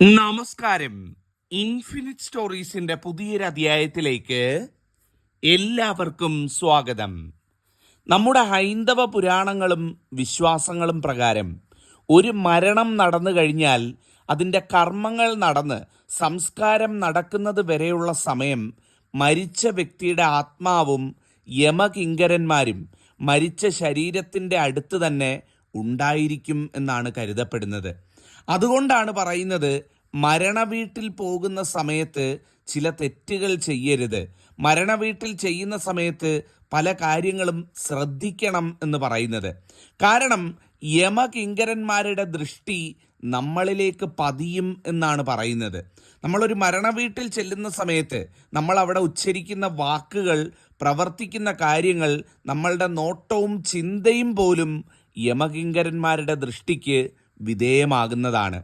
നമസ്കാരം. ഇൻഫിനിറ്റ് സ്റ്റോറീസിന്റെ പുതിയൊരു അധ്യായത്തിലേക്ക് എല്ലാവർക്കും സ്വാഗതം. നമ്മുടെ ഹൈന്ദവ പുരാണങ്ങളും വിശ്വാസങ്ങളും പ്രകാരം ഒരു മരണം നടന്നു കഴിഞ്ഞാൽ അതിൻ്റെ കർമ്മങ്ങൾ നടന്ന് സംസ്കാരം നടക്കുന്നത് വരെയുള്ള സമയം മരിച്ച വ്യക്തിയുടെ ആത്മാവും യമകിങ്കരന്മാരും മരിച്ച ശരീരത്തിൻ്റെ അടുത്ത് തന്നെ ഉണ്ടായിരിക്കും എന്നാണ് കരുതപ്പെടുന്നത്. അതുകൊണ്ടാണ് പറയുന്നത്, മരണവീട്ടിൽ പോകുന്ന സമയത്ത് ചില തെറ്റുകൾ ചെയ്യരുത്, മരണവീട്ടിൽ ചെയ്യുന്ന സമയത്ത് പല കാര്യങ്ങളും ശ്രദ്ധിക്കണം എന്ന് പറയുന്നത്. കാരണം യമകിങ്കരന്മാരുടെ ദൃഷ്ടി നമ്മളിലേക്ക് പതിയും എന്നാണ് പറയുന്നത്. നമ്മളൊരു മരണവീട്ടിൽ ചെല്ലുന്ന സമയത്ത് നമ്മൾ അവിടെ ഉച്ചരിക്കുന്ന വാക്കുകൾ, പ്രവർത്തിക്കുന്ന കാര്യങ്ങൾ, നമ്മളുടെ നോട്ടവും ചിന്തയും പോലും യമകിങ്കരന്മാരുടെ ദൃഷ്ടിക്ക് വിധേയമാകുന്നതാണ്.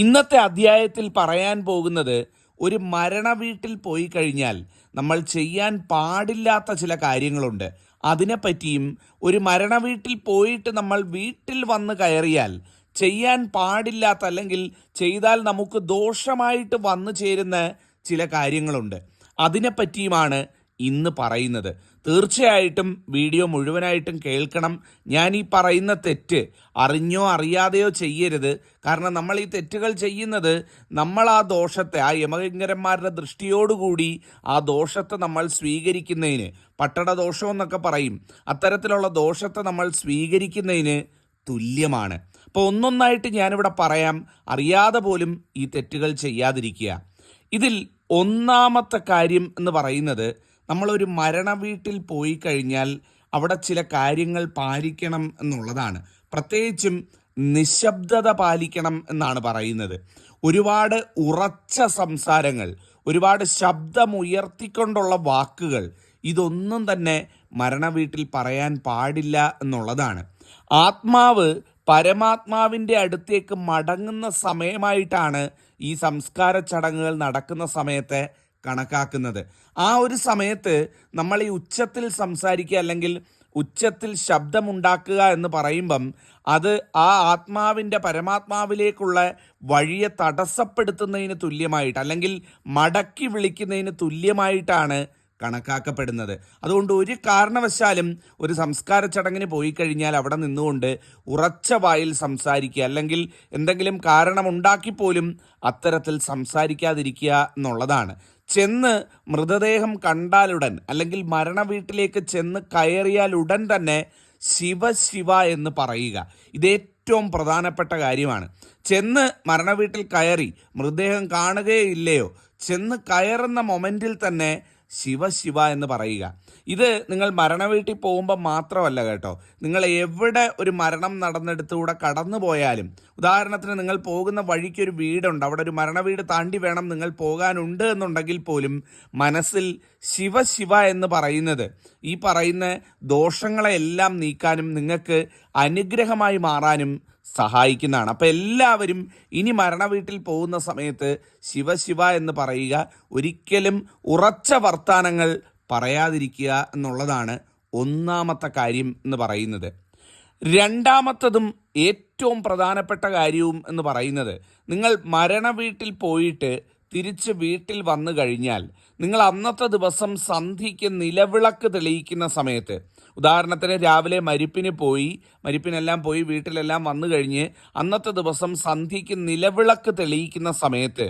ഇന്നത്തെ അധ്യായത്തിൽ പറയാൻ പോകുന്നത്, ഒരു മരണവീട്ടിൽ പോയി കഴിഞ്ഞാൽ നമ്മൾ ചെയ്യാൻ പാടില്ലാത്ത ചില കാര്യങ്ങളുണ്ട്, അതിനെപ്പറ്റിയും ഒരു മരണവീട്ടിൽ പോയിട്ട് നമ്മൾ വീട്ടിൽ വന്ന് കയറിയാൽ ചെയ്യാൻ പാടില്ലാത്ത, അല്ലെങ്കിൽ ചെയ്താൽ നമുക്ക് ദോഷമായിട്ട് വന്നു ചേരുന്ന ചില കാര്യങ്ങളുണ്ട്, അതിനെപ്പറ്റിയുമാണ് ഇന്ന് പറയുന്നത്. തീർച്ചയായിട്ടും വീഡിയോ മുഴുവനായിട്ടും കേൾക്കണം. ഞാൻ ഈ പറയുന്ന തെറ്റ് അറിഞ്ഞോ അറിയാതെയോ ചെയ്യരുത്. കാരണം നമ്മൾ ഈ തെറ്റുകൾ ചെയ്യുന്നത്, നമ്മൾ ആ ദോഷത്തെ, ആ യമകിങ്കരന്മാരുടെ ദൃഷ്ടിയോടുകൂടി ആ ദോഷത്തെ നമ്മൾ സ്വീകരിക്കുന്നതിന്, പട്ടട ദോഷം എന്നൊക്കെ പറയും, അത്തരത്തിലുള്ള ദോഷത്തെ നമ്മൾ സ്വീകരിക്കുന്നതിന് തുല്യമാണ്. അപ്പോൾ ഒന്നൊന്നായിട്ട് ഞാനിവിടെ പറയാം, അറിയാതെ പോലും ഈ തെറ്റുകൾ ചെയ്യാതിരിക്കുക. ഇതിൽ ഒന്നാമത്തെ കാര്യം എന്ന് പറയുന്നത്, നമ്മളൊരു മരണവീട്ടിൽ പോയി കഴിഞ്ഞാൽ അവിടെ ചില കാര്യങ്ങൾ പാലിക്കണം എന്നുള്ളതാണ്. പ്രത്യേകിച്ചും നിശബ്ദത പാലിക്കണം എന്നാണ് പറയുന്നത്. ഒരുപാട് ഉറച്ച സംസാരങ്ങൾ, ഒരുപാട് ശബ്ദമുയർത്തിക്കൊണ്ടുള്ള വാക്കുകൾ, ഇതൊന്നും തന്നെ മരണവീട്ടിൽ പറയാൻ പാടില്ല എന്നുള്ളതാണ്. ആത്മാവ് പരമാത്മാവിൻ്റെ അടുത്തേക്ക് മടങ്ങുന്ന സമയമായിട്ടാണ് ഈ സംസ്കാര ചടങ്ങുകൾ നടക്കുന്ന സമയത്തെ കണക്കാക്കുന്നത്. ആ ഒരു സമയത്ത് നമ്മൾ ഈ ഉച്ചത്തിൽ സംസാരിക്കുക, അല്ലെങ്കിൽ ഉച്ചത്തിൽ ശബ്ദമുണ്ടാക്കുക എന്ന് പറയുമ്പം അത് ആ ആത്മാവിൻ്റെ പരമാത്മാവിലേക്കുള്ള വഴിയെ തടസ്സപ്പെടുത്തുന്നതിന് തുല്യമായിട്ട്, അല്ലെങ്കിൽ മടക്കി വിളിക്കുന്നതിന് തുല്യമായിട്ടാണ് കണക്കാക്കപ്പെടുന്നത്. അതുകൊണ്ട് ഒരു കാരണവശാലും ഒരു സംസ്കാര ചടങ്ങിന് പോയി കഴിഞ്ഞാൽ അവിടെ നിന്നുകൊണ്ട് ഉറച്ച വായിൽ സംസാരിക്കുക, അല്ലെങ്കിൽ എന്തെങ്കിലും കാരണമുണ്ടാക്കിപ്പോലും അത്തരത്തിൽ സംസാരിക്കാതിരിക്കുക എന്നുള്ളതാണ്. ചെന്ന് മൃതദേഹം കണ്ടാലുടൻ, അല്ലെങ്കിൽ മരണവീട്ടിലേക്ക് ചെന്ന് കയറിയാലുടൻ തന്നെ ശിവ ശിവ എന്ന് പറയുക. ഇത് ഏറ്റവും പ്രധാനപ്പെട്ട കാര്യമാണ്. ചെന്ന് മരണവീട്ടിൽ കയറി മൃതദേഹം കാണുകയില്ലയോ, ചെന്ന് കയറുന്ന മൊമെൻറ്റിൽ തന്നെ ശിവ ശിവ എന്ന് പറയുക. ഇത് നിങ്ങൾ മരണവീട്ടിൽ പോകുമ്പോൾ മാത്രമല്ല കേട്ടോ, നിങ്ങൾ എവിടെ ഒരു മരണം നടന്നെടുത്തുകൂടെ കടന്നു പോയാലും, ഉദാഹരണത്തിന് നിങ്ങൾ പോകുന്ന വഴിക്കൊരു വീടുണ്ട്, അവിടെ ഒരു മരണവീട് താണ്ടി വേണം നിങ്ങൾ പോകാനുണ്ട് എന്നുണ്ടെങ്കിൽ പോലും മനസ്സിൽ ശിവ ശിവ എന്ന് പറയുന്നത് ഈ പറയുന്ന ദോഷങ്ങളെല്ലാം നീക്കാനും നിങ്ങൾക്ക് അനുഗ്രഹമായി മാറാനും സഹായിക്കുന്നതാണ്. അപ്പോൾ എല്ലാവരും ഇനി മരണവീട്ടിൽ പോകുന്ന സമയത്ത് ശിവ ശിവ എന്ന് പറയുക. ഒരിക്കലും ഉറച്ച വർത്താനങ്ങൾ പറയാതിരിക്കുക എന്നുള്ളതാണ് ഒന്നാമത്തെ കാര്യം എന്ന് പറയുന്നത്. രണ്ടാമത്തതും ഏറ്റവും പ്രധാനപ്പെട്ട കാര്യവും എന്ന് പറയുന്നത്, നിങ്ങൾ മരണവീട്ടിൽ പോയിട്ട് തിരിച്ച് വീട്ടിൽ വന്നു കഴിഞ്ഞാൽ നിങ്ങൾ അന്നത്തെ ദിവസം സന്ധ്യയ്ക്ക് നിലവിളക്ക് തെളിയിക്കുന്ന സമയത്ത്, ഉദാഹരണത്തിന് രാവിലെ മരിപ്പിനെല്ലാം പോയി വീട്ടിലെല്ലാം വന്നു കഴിഞ്ഞ് അന്നത്തെ ദിവസം സന്ധ്യയ്ക്ക് നിലവിളക്ക് തെളിയിക്കുന്ന സമയത്ത്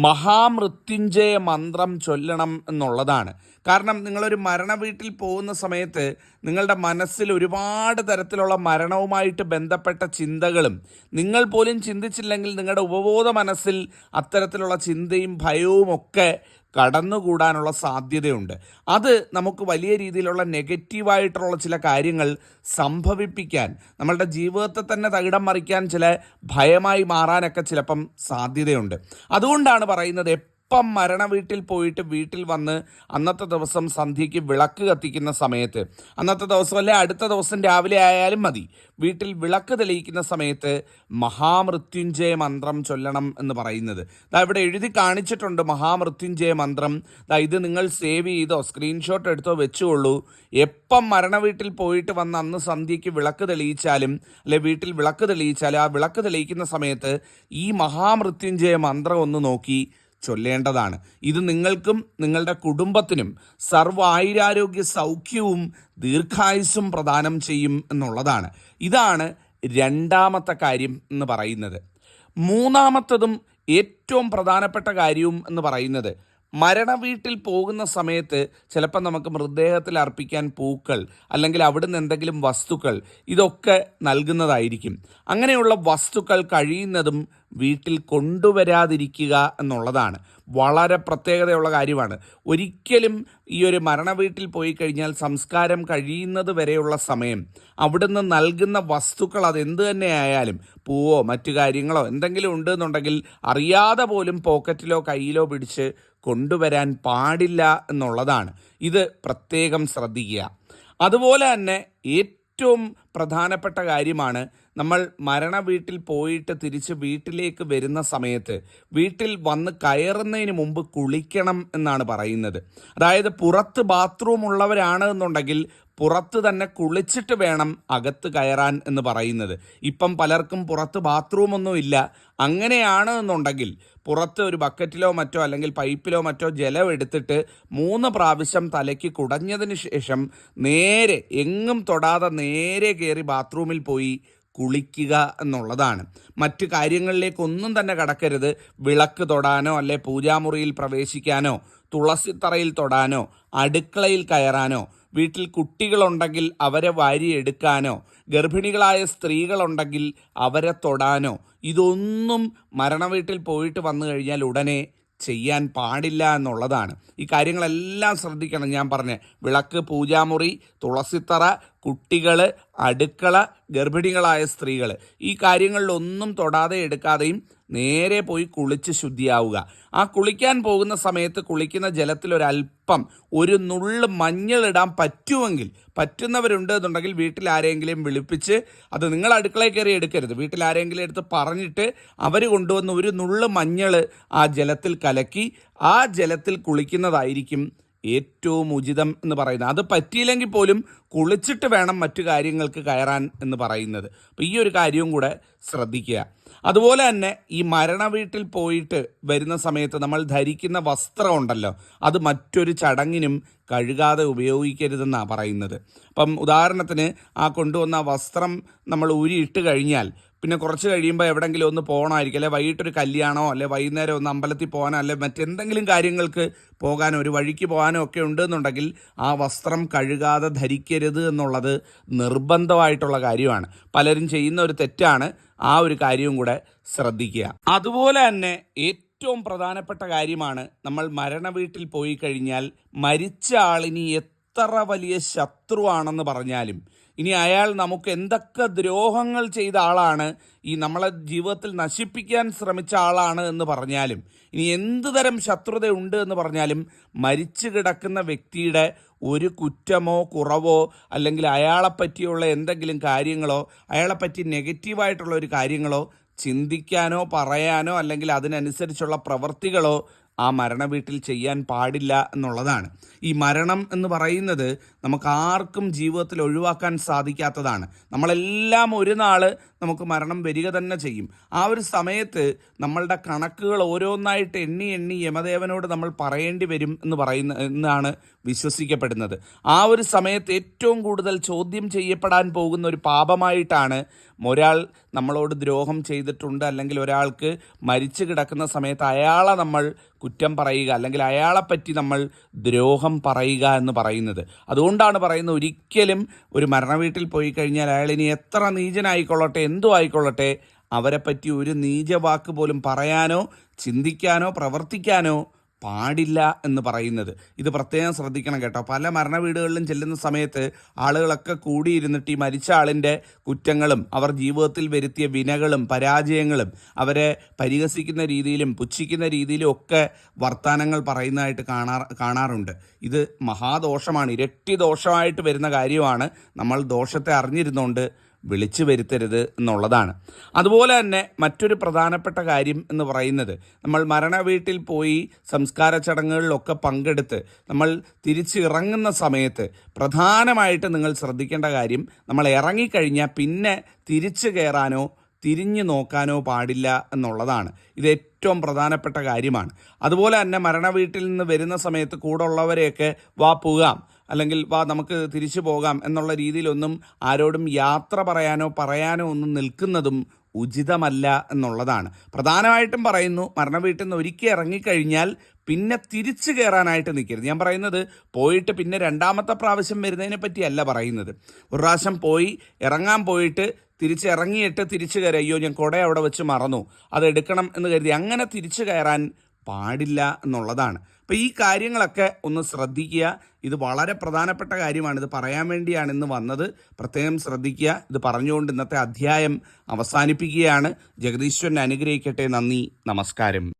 മഹാമൃത്യുഞ്ജയ മന്ത്രം ചൊല്ലണം എന്നുള്ളതാണ്. കാരണം നിങ്ങളൊരു മരണവീട്ടിൽ പോകുന്ന സമയത്ത് നിങ്ങളുടെ മനസ്സിൽ ഒരുപാട് തരത്തിലുള്ള മരണവുമായിട്ട് ബന്ധപ്പെട്ട ചിന്തകളും, നിങ്ങൾ പോലും ചിന്തിച്ചില്ലെങ്കിൽ നിങ്ങളുടെ ഉപബോധ മനസ്സിൽ അത്തരത്തിലുള്ള ചിന്തയും ഭയവും ഒക്കെ കടന്നുകൂടാനുള്ള സാധ്യതയുണ്ട്. അത് നമുക്ക് വലിയ രീതിയിലുള്ള നെഗറ്റീവായിട്ടുള്ള ചില കാര്യങ്ങൾ സംഭവിപ്പിക്കാൻ, നമ്മളുടെ ജീവിതത്തെ തന്നെ തകിടം മറിക്കാൻ, ചില ഭയമായി മാറാനൊക്കെ ചിലപ്പം സാധ്യതയുണ്ട്. അതുകൊണ്ടാണ് പറയുന്നത്, എപ്പം മരണ വീട്ടിൽ പോയിട്ട് വീട്ടിൽ വന്ന് അന്നത്തെ ദിവസം സന്ധ്യയ്ക്ക് വിളക്ക് കത്തിക്കുന്ന സമയത്ത്, അന്നത്തെ ദിവസം അല്ലെ അടുത്ത ദിവസം രാവിലെ ആയാലും മതി, വീട്ടിൽ വിളക്ക് തെളിയിക്കുന്ന സമയത്ത് മഹാമൃത്യുഞ്ജയ മന്ത്രം ചൊല്ലണം എന്ന് പറയുന്നത്. ഇവിടെ എഴുതി കാണിച്ചിട്ടുണ്ട് മഹാമൃത്യുഞ്ജയ മന്ത്രം. ഇത് നിങ്ങൾ സേവ് ചെയ്തോ സ്ക്രീൻഷോട്ട് എടുത്തോ വെച്ചുകൊള്ളൂ. എപ്പം മരണ വീട്ടിൽ പോയിട്ട് വന്ന് അന്ന് സന്ധ്യയ്ക്ക് വിളക്ക് തെളിയിച്ചാലും അല്ലെ വീട്ടിൽ വിളക്ക് തെളിയിച്ചാലും ആ വിളക്ക് തെളിയിക്കുന്ന സമയത്ത് ഈ മഹാമൃത്യുഞ്ജയ മന്ത്രം ഒന്ന് നോക്കി ചൊല്ലേണ്ടതാണ്. ഇത് നിങ്ങൾക്കും നിങ്ങളുടെ കുടുംബത്തിനും സർവ്വ ആയുരാരോഗ്യ സൗഖ്യവും ദീർഘായുസ്സും പ്രദാനം ചെയ്യും എന്നുള്ളതാണ്. ഇതാണ് രണ്ടാമത്തെ കാര്യം എന്ന് പറയുന്നത്. മൂന്നാമത്തതും ഏറ്റവും പ്രധാനപ്പെട്ട കാര്യവും എന്ന് പറയുന്നത്, മരണവീട്ടിൽ പോകുന്ന സമയത്ത് ചിലപ്പോൾ നമുക്ക് മൃതദേഹത്തിൽ അർപ്പിക്കാൻ പൂക്കൾ അല്ലെങ്കിൽ അവിടുന്ന് എന്തെങ്കിലും വസ്തുക്കൾ ഇതൊക്കെ നൽകുന്നതായിരിക്കും. അങ്ങനെയുള്ള വസ്തുക്കൾ കഴിയുന്നതും വീട്ടിൽ കൊണ്ടുവരാതിരിക്കുക എന്നുള്ളതാണ് വളരെ പ്രത്യേകതയുള്ള കാര്യമാണ്. ഒരിക്കലും ഈ ഒരു മരണവീട്ടിൽ പോയി കഴിഞ്ഞാൽ സംസ്കാരം കഴിയുന്നത് വരെയുള്ള സമയം അവിടുന്ന് നൽകുന്ന വസ്തുക്കൾ അതെന്ത് തന്നെ ആയാലും, പൂവോ മറ്റു കാര്യങ്ങളോ എന്തെങ്കിലും ഉണ്ടെന്നുണ്ടെങ്കിൽ അറിയാതെ പോലും പോക്കറ്റിലോ കയ്യിലോ പിടിച്ച് കൊണ്ടുവരാൻ പാടില്ല എന്നുള്ളതാണ്. ഇത് പ്രത്യേകം ശ്രദ്ധിക്കുക. അതുപോലെ തന്നെ ഏറ്റവും പ്രധാനപ്പെട്ട കാര്യമാണ്, നമ്മൾ മരണ വീട്ടിൽ പോയിട്ട് തിരിച്ച് വീട്ടിലേക്ക് വരുന്ന സമയത്ത് വീട്ടിൽ വന്ന് കയറുന്നതിന് മുമ്പ് കുളിക്കണം എന്നാണ് പറയുന്നത്. അതായത് പുറത്ത് ബാത്റൂം ഉള്ളവരാണ് എന്നുണ്ടെങ്കിൽ പുറത്ത് തന്നെ കുളിച്ചിട്ട് വേണം അകത്ത് കയറാൻ എന്ന് പറയുന്നത്. ഇപ്പം പലർക്കും പുറത്ത് ബാത്റൂമൊന്നും ഇല്ല. അങ്ങനെയാണ് എന്നുണ്ടെങ്കിൽ പുറത്ത് ഒരു ബക്കറ്റിലോ മറ്റോ അല്ലെങ്കിൽ പൈപ്പിലോ മറ്റോ ജലം എടുത്തിട്ട് 3 പ്രാവശ്യം തലയ്ക്ക് കുടഞ്ഞതിന് ശേഷം നേരെ എങ്ങും തൊടാതെ നേരെ കയറി ബാത്റൂമിൽ പോയി കുളിക്കുക എന്നുള്ളതാണ്. മറ്റു കാര്യങ്ങളിലേക്കൊന്നും തന്നെ കടക്കരുത്. വിളക്ക് തൊടാനോ അല്ലെ പൂജാമുറിയിൽ പ്രവേശിക്കാനോ തുളസിത്തറയിൽ തൊടാനോ അടുക്കളയിൽ കയറാനോ വീട്ടിൽ കുട്ടികളുണ്ടെങ്കിൽ അവരെ വാരിയെടുക്കാനോ ഗർഭിണികളായ സ്ത്രീകളുണ്ടെങ്കിൽ അവരെ തൊടാനോ ഇതൊന്നും മരണവീട്ടിൽ പോയിട്ട് വന്നു കഴിഞ്ഞാൽ ഉടനെ ചെയ്യാൻ പാടില്ല എന്നുള്ളതാണ്. ഈ കാര്യങ്ങളെല്ലാം ശ്രദ്ധിക്കണം. ഞാൻ പറഞ്ഞ വിളക്ക്, പൂജാമുറി, തുളസിത്തറ, കുട്ടികൾ, അടുക്കള, ഗർഭിണികളായ സ്ത്രീകൾ, ഈ കാര്യങ്ങളിലൊന്നും തൊടാതെ എടുക്കാതെയും നേരെ പോയി കുളിച്ച് ശുദ്ധിയാവുക. ആ കുളിക്കാൻ പോകുന്ന സമയത്ത് കുളിക്കുന്ന ജലത്തിൽ ഒരല്പം ഒരു നുള്ള് മഞ്ഞളിടാൻ പറ്റുമെങ്കിൽ, പറ്റുന്നവരുണ്ട് എന്നുണ്ടെങ്കിൽ വീട്ടിൽ ആരെങ്കിലും വിളിപ്പിച്ച്, അത് നിങ്ങൾ അടുക്കളയിൽ കയറി എടുക്കരുത്, വീട്ടിൽ ആരെങ്കിലും എടുത്ത് പറഞ്ഞിട്ട് അവർ കൊണ്ടുവന്ന് ഒരു നുള്ള് മഞ്ഞൾ ആ ജലത്തിൽ കലക്കി ആ ജലത്തിൽ കുളിക്കുന്നതായിരിക്കും ഏറ്റവും ഉചിതം എന്ന് പറയുന്നത്. അത് പറ്റിയില്ലെങ്കിൽ പോലും കുളിച്ചിട്ട് വേണം മറ്റു കാര്യങ്ങൾക്ക് കയറാൻ എന്ന് പറയുന്നത്. അപ്പോൾ ഈ ഒരു കാര്യവും കൂടെ ശ്രദ്ധിക്കുക. അതുപോലെ തന്നെ ഈ മരണ വീട്ടിൽ പോയിട്ട് വരുന്ന സമയത്ത് നമ്മൾ ധരിക്കുന്ന വസ്ത്രം ഉണ്ടല്ലോ, അത് മറ്റൊരു ചടങ്ങിനും കഴുകാതെ ഉപയോഗിക്കരുതെന്നാണ് പറയുന്നത്. അപ്പം ഉദാഹരണത്തിന് ആ കൊണ്ടുവന്ന വസ്ത്രം നമ്മൾ ഊരിയിട്ട് കഴിഞ്ഞാൽ പിന്നെ കുറച്ച് കഴിയുമ്പോൾ എവിടെയെങ്കിലും ഒന്ന് പോകണമായിരിക്കും, അല്ലെ വൈകിട്ടൊരു കല്യാണമോ അല്ലെ വൈകുന്നേരം ഒന്ന് അമ്പലത്തിൽ പോകാനോ അല്ലെ മറ്റെന്തെങ്കിലും കാര്യങ്ങൾക്ക് പോകാനോ ഒരു വഴിക്ക് പോകാനോ ഒക്കെ ഉണ്ടെന്നുണ്ടെങ്കിൽ ആ വസ്ത്രം കഴുകാതെ ധരിക്കരുത് എന്നുള്ളത് നിർബന്ധമായിട്ടുള്ള കാര്യമാണ്. പലരും ചെയ്യുന്ന ഒരു തെറ്റാണ്. ആ ഒരു കാര്യവും കൂടെ ശ്രദ്ധിക്കുക. അതുപോലെ തന്നെ ഏറ്റവും പ്രധാനപ്പെട്ട കാര്യമാണ്, നമ്മൾ മരണ വീട്ടിൽ പോയി കഴിഞ്ഞാൽ മരിച്ച ആളിനി എത്ര വലിയ ശത്രുവാണെന്ന് പറഞ്ഞാലും, ഇനി അയാൾ നമുക്ക് എന്തൊക്കെ ദ്രോഹങ്ങൾ ചെയ്ത ആളാണ്, ഈ നമ്മളെ ജീവിതത്തിൽ നശിപ്പിക്കാൻ ശ്രമിച്ച ആളാണ് എന്ന് പറഞ്ഞാലും, ഇനി എന്ത് തരം ശത്രുത ഉണ്ട് എന്ന് പറഞ്ഞാലും, മരിച്ചു കിടക്കുന്ന വ്യക്തിയുടെ ഒരു കുറ്റമോ കുറവോ അല്ലെങ്കിൽ അയാളെപ്പറ്റിയുള്ള എന്തെങ്കിലും കാര്യങ്ങളോ അയാളെപ്പറ്റി നെഗറ്റീവായിട്ടുള്ള ഒരു കാര്യങ്ങളോ ചിന്തിക്കാനോ പറയാനോ അല്ലെങ്കിൽ അതിനനുസരിച്ചുള്ള പ്രവൃത്തികളോ ആ മരണ വീട്ടിൽ ചെയ്യാൻ പാടില്ല എന്നുള്ളതാണ്. ഈ മരണം എന്ന് പറയുന്നത് നമുക്ക് ആർക്കും ജീവിതത്തിൽ ഒഴിവാക്കാൻ സാധിക്കാത്തതാണ്. നമ്മളെല്ലാം ഒരു നാൾ നമുക്ക് മരണം വരിക തന്നെ ചെയ്യും. ആ ഒരു സമയത്ത് നമ്മളുടെ കണക്കുകൾ ഓരോന്നായിട്ട് എണ്ണി എണ്ണി യമദേവനോട് നമ്മൾ പറയേണ്ടി വരും എന്നാണ് വിശ്വസിക്കപ്പെടുന്നത്. ആ ഒരു സമയത്ത് ഏറ്റവും കൂടുതൽ ചോദ്യം ചെയ്യപ്പെടാൻ പോകുന്ന ഒരു പാപമായിട്ടാണ് ഒരാൾ നമ്മളോട് ദ്രോഹം ചെയ്തിട്ടുണ്ട് അല്ലെങ്കിൽ ഒരാൾക്ക് മരിച്ചു കിടക്കുന്ന സമയത്ത് അയാളെ നമ്മൾ കുറ്റം പറയുക അല്ലെങ്കിൽ അയാളെപ്പറ്റി നമ്മൾ ദ്രോഹം പറയുക എന്ന് പറയുന്നത്. അതുകൊണ്ടാണ് പറയുന്നത്, ഒരിക്കലും ഒരു മരണവീട്ടിൽ പോയി കഴിഞ്ഞാൽ അയാൾ ഇനി എത്ര നീചനായിക്കൊള്ളട്ടെ എന്തോ ആയിക്കൊള്ളട്ടെ അവരെപ്പറ്റി ഒരു നീചവാക്ക് പോലും പറയാനോ ചിന്തിക്കാനോ പ്രവർത്തിക്കാനോ പാടില്ല എന്ന് പറയുന്നത്. ഇത് പ്രത്യേകം ശ്രദ്ധിക്കണം കേട്ടോ. പല മരണ വീടുകളിലും ചെല്ലുന്ന സമയത്ത് ആളുകളൊക്കെ കൂടിയിരുന്നിട്ട് ഈ മരിച്ച ആളിൻ്റെ കുറ്റങ്ങളും അവർ ജീവിതത്തിൽ വരുത്തിയ വിനകളും പരാജയങ്ങളും അവരെ പരിഹസിക്കുന്ന രീതിയിലും പുച്ഛിക്കുന്ന രീതിയിലും ഒക്കെ വർത്തമാനങ്ങൾ പറയുന്നതായിട്ട് കാണാറുണ്ട്. ഇത് മഹാദോഷമാണ്, ഇരട്ടി ദോഷമായിട്ട് വരുന്ന കാര്യമാണ്. നമ്മൾ ദോഷത്തെ അറിഞ്ഞിരുന്നുകൊണ്ട് വിളിച്ചു വരുത്തരുത് എന്നുള്ളതാണ്. അതുപോലെ തന്നെ മറ്റൊരു പ്രധാനപ്പെട്ട കാര്യം എന്ന് പറയുന്നത്, നമ്മൾ മരണ വീട്ടിൽ പോയി സംസ്കാര ചടങ്ങുകളിലൊക്കെ പങ്കെടുത്ത് നമ്മൾ തിരിച്ചിറങ്ങുന്ന സമയത്ത് പ്രധാനമായിട്ട് നിങ്ങൾ ശ്രദ്ധിക്കേണ്ട കാര്യം, നമ്മൾ ഇറങ്ങിക്കഴിഞ്ഞാൽ പിന്നെ തിരിച്ചു കയറാനോ തിരിഞ്ഞു നോക്കാനോ പാടില്ല എന്നുള്ളതാണ്. ഇത് ഏറ്റവും പ്രധാനപ്പെട്ട കാര്യമാണ്. അതുപോലെ തന്നെ മരണ വീട്ടിൽ നിന്ന് വരുന്ന സമയത്ത് കൂടെ ഉള്ളവരെയൊക്കെ വാ പോകാം, അല്ലെങ്കിൽ വാ നമുക്ക് തിരിച്ചു പോകാം എന്നുള്ള രീതിയിലൊന്നും ആരോടും യാത്ര പറയാനോ ഒന്നും നിൽക്കുന്നതും ഉചിതമല്ല എന്നുള്ളതാണ്. പ്രധാനമായിട്ടും പറയുന്നു, മരണ വീട്ടിൽ നിന്ന് ഒരിക്കൽ ഇറങ്ങിക്കഴിഞ്ഞാൽ പിന്നെ തിരിച്ചു കയറാനായിട്ട് നിൽക്കരുത്. ഞാൻ പറയുന്നത് പോയിട്ട് പിന്നെ രണ്ടാമത്തെ പ്രാവശ്യം വരുന്നതിനെ പറ്റിയല്ല പറയുന്നത്. ഒരു പ്രാവശ്യം പോയി ഇറങ്ങാൻ പോയിട്ട് തിരിച്ചിറങ്ങിയിട്ട് തിരിച്ചു കയറി, അയ്യോ ഞാൻ കുട അവിടെ വെച്ച് മറന്നു, അത് എടുക്കണം എന്ന് കരുതി അങ്ങനെ തിരിച്ചു കയറാൻ പാടില്ല എന്നുള്ളതാണ്. അപ്പോൾ ഈ കാര്യങ്ങളൊക്കെ ഒന്ന് ശ്രദ്ധിക്കുക. ഇത് വളരെ പ്രധാനപ്പെട്ട കാര്യമാണ്. ഇത് പറയാൻ വേണ്ടിയാണ് ഇന്ന് വന്നത്. പ്രത്യേകം ശ്രദ്ധിക്കുക. ഇത് പറഞ്ഞുകൊണ്ട് ഇന്നത്തെ അധ്യായം അവസാനിപ്പിക്കുകയാണ്. ജഗദീശ്വരൻ അനുഗ്രഹിക്കട്ടെ. നന്ദി, നമസ്കാരം.